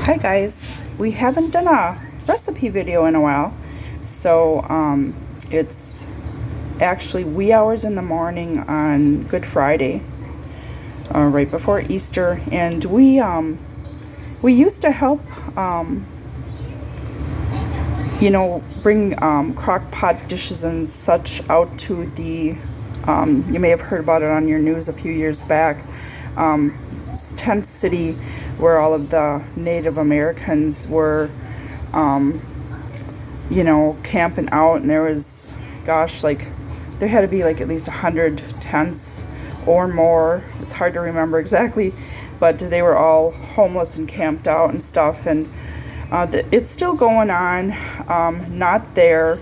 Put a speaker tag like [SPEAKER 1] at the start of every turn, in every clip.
[SPEAKER 1] Hi guys, we haven't done a recipe video in a while, so it's actually wee hours in the morning on Good Friday, right before Easter, and we used to help bring crock pot dishes and such out to the you may have heard about it on your news a few years back. Tent city where all of the Native Americans were camping out, and there was, gosh, like there had to be like at least 100 tents or more. It's hard to remember exactly, but they were all homeless and camped out and stuff, and it's still going on. Not there.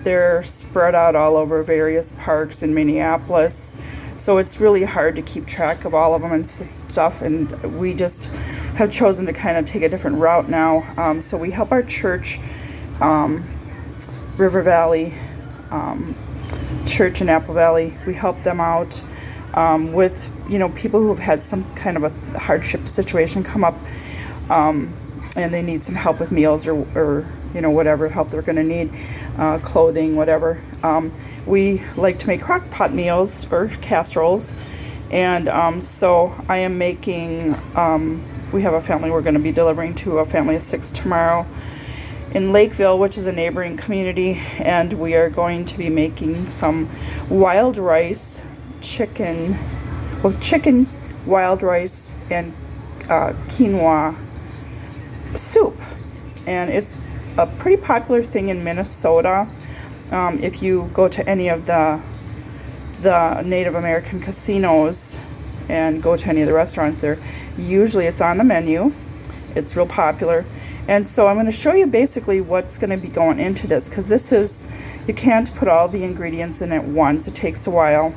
[SPEAKER 1] They're spread out all over various parks in Minneapolis. So it's really hard to keep track of all of them and stuff, and we just have chosen to kind of take a different route now. So we help our church, River Valley Church in Apple Valley. We help them out with people who have had some kind of a hardship situation come up, and they need some help with meals or whatever help they're going to need, clothing, whatever. We like to make crock pot meals or casseroles, and so I am making, we have a family we're going to be delivering to, a family of 6 tomorrow in Lakeville, which is a neighboring community, and we are going to be making some wild rice, chicken, wild rice, and quinoa soup, and it's a pretty popular thing in Minnesota. If you go to any of the Native American casinos and go to any of the restaurants there, usually it's on the menu. It's real popular. And so I'm going to show you basically what's going to be going into this, because you can't put all the ingredients in at once. It takes a while.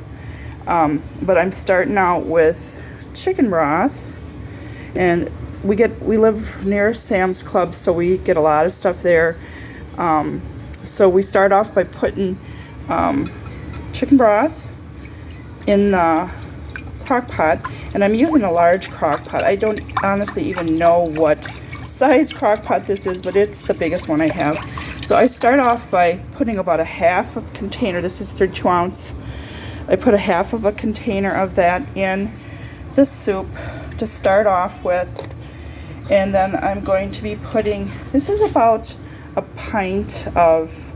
[SPEAKER 1] But I'm starting out with chicken broth, and we live near Sam's Club, so we get a lot of stuff there. So we start off by putting chicken broth in the crock pot, and I'm using a large crock pot. I don't honestly even know what size crock pot this is, but it's the biggest one I have. So I start off by putting about a half of container. This is 32 ounce. I put a half of a container of that in the soup to start off with. And then I'm going to be putting, this is about a pint of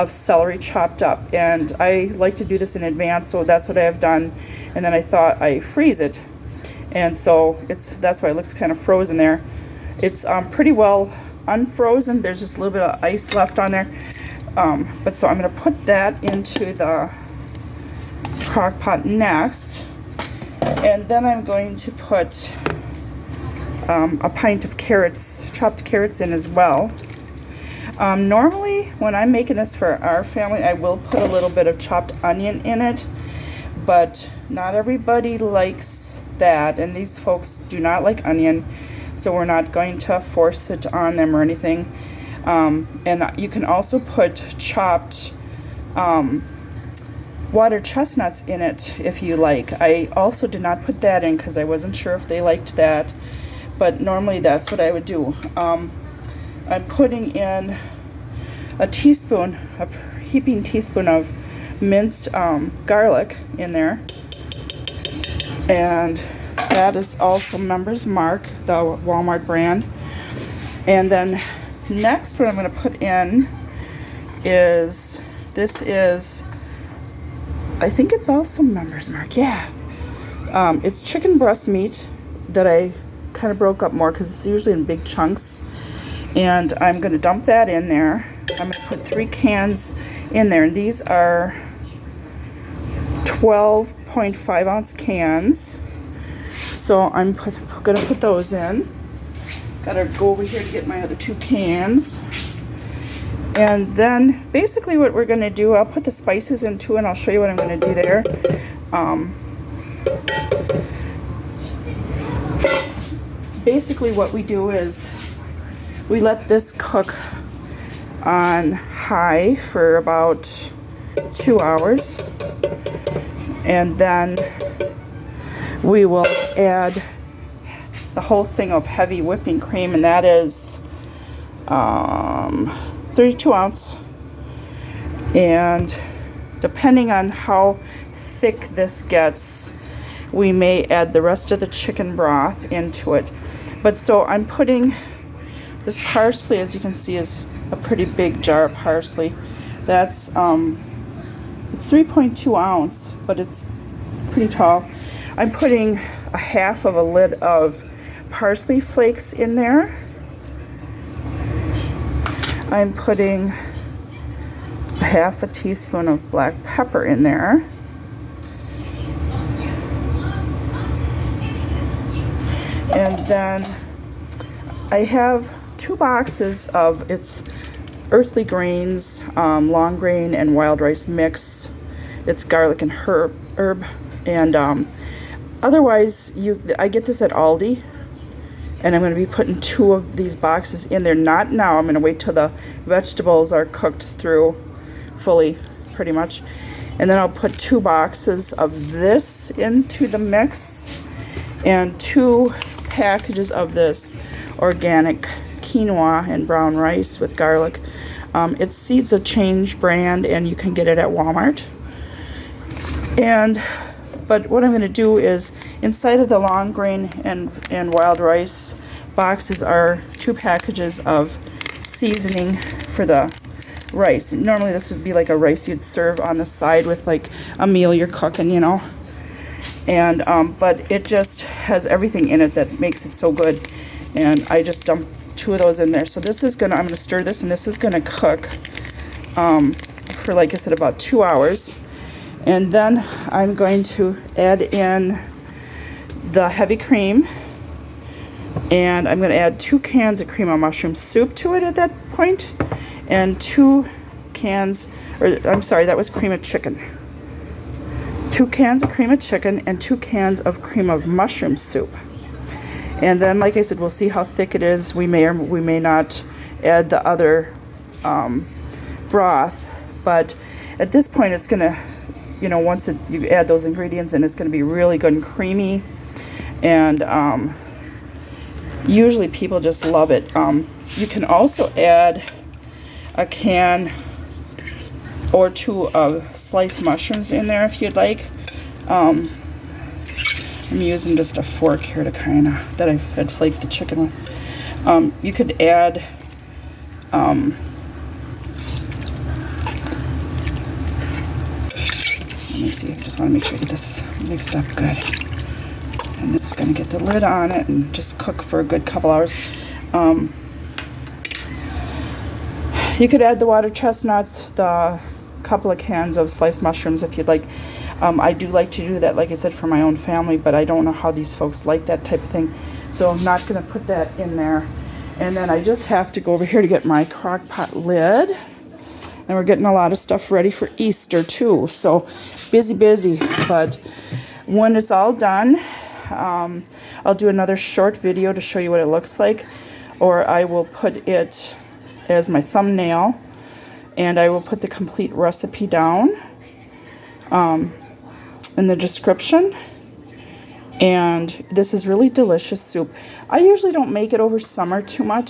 [SPEAKER 1] celery chopped up, and I like to do this in advance, so that's what I have done. And then I thought I freeze it, and so that's why it looks kind of frozen there. It's pretty well unfrozen. There's just a little bit of ice left on there, but so I'm going to put that into the crock pot next, and then I'm going to put a pint of chopped carrots in as well. Normally, when I'm making this for our family, I will put a little bit of chopped onion in it, but not everybody likes that, and these folks do not like onion, so we're not going to force it on them or anything. And you can also put chopped water chestnuts in it if you like. I also did not put that in because I wasn't sure if they liked that, but normally that's what I would do. I'm putting in a heaping teaspoon of minced garlic in there, and that is also Member's Mark, the Walmart brand. And then next, what I'm going to put in is, I think it's also Member's Mark, yeah. It's chicken breast meat that I kind of broke up more because it's usually in big chunks, and I'm going to dump that in there. I'm going to put 3 cans in there, and these are 12.5 ounce cans, so I'm going to put those in. Gotta go over here to get my other 2 cans. And then basically what we're going to do, I'll put the spices in too, and I'll show you what I'm going to do there. Basically what we do is we let this cook on high for about 2 hours, and then we will add the whole thing of heavy whipping cream, and that is 32 ounce. And depending on how thick this gets, we may add the rest of the chicken broth into it. But so I'm putting this parsley, as you can see, is a pretty big jar of parsley. That's it's 3.2 ounce, but it's pretty tall. I'm putting a half of a lid of Parsley Flakes in there. I'm putting a half a teaspoon of black pepper in there. And then I have 2 boxes of its earthly grains, long grain and wild rice mix. It's garlic and herb. And otherwise, I get this at Aldi. And I'm going to be putting 2 of these boxes in there. Not now. I'm going to wait till the vegetables are cooked through fully, pretty much. And then I'll put 2 boxes of this into the mix. And 2 packages of this organic quinoa and brown rice with garlic. It's Seeds of Change brand, and you can get it at Walmart. But what I'm going to do is, inside of the long grain and wild rice boxes are 2 packages of seasoning for the rice. Normally this would be like a rice you'd serve on the side with like a meal you're cooking, you know. And but it just has everything in it that makes it so good. And I just dumped 2 of those in there. So this is I'm gonna stir this, and this is gonna cook for, like I said, about 2 hours. And then I'm going to add in the heavy cream, and I'm going to add 2 cans of cream of mushroom soup to it at that point, and 2 cans, or I'm sorry, that was cream of chicken. 2 cans of cream of chicken and 2 cans of cream of mushroom soup. And then, like I said, we'll see how thick it is. We may or we may not add the other broth, but at this point it's going to, you know, once you add those ingredients in, it's going to be really good and creamy. And usually people just love it. You can also add a can or 2 of sliced mushrooms in there if you'd like. I'm using just a fork here to that I had flaked the chicken with. You could add let me see, I just want to make sure I get this mixed up good. And it's going to get the lid on it and just cook for a good couple hours. You could add the water chestnuts, the couple of cans of sliced mushrooms if you'd like. I do like to do that, like I said, for my own family, but I don't know how these folks like that type of thing. So I'm not going to put that in there. And then I just have to go over here to get my crock pot lid. And we're getting a lot of stuff ready for Easter too. So busy. But when it's all done, I'll do another short video to show you what it looks like. Or I will put it as my thumbnail. And I will put the complete recipe down in the description. And this is really delicious soup. I usually don't make it over summer too much.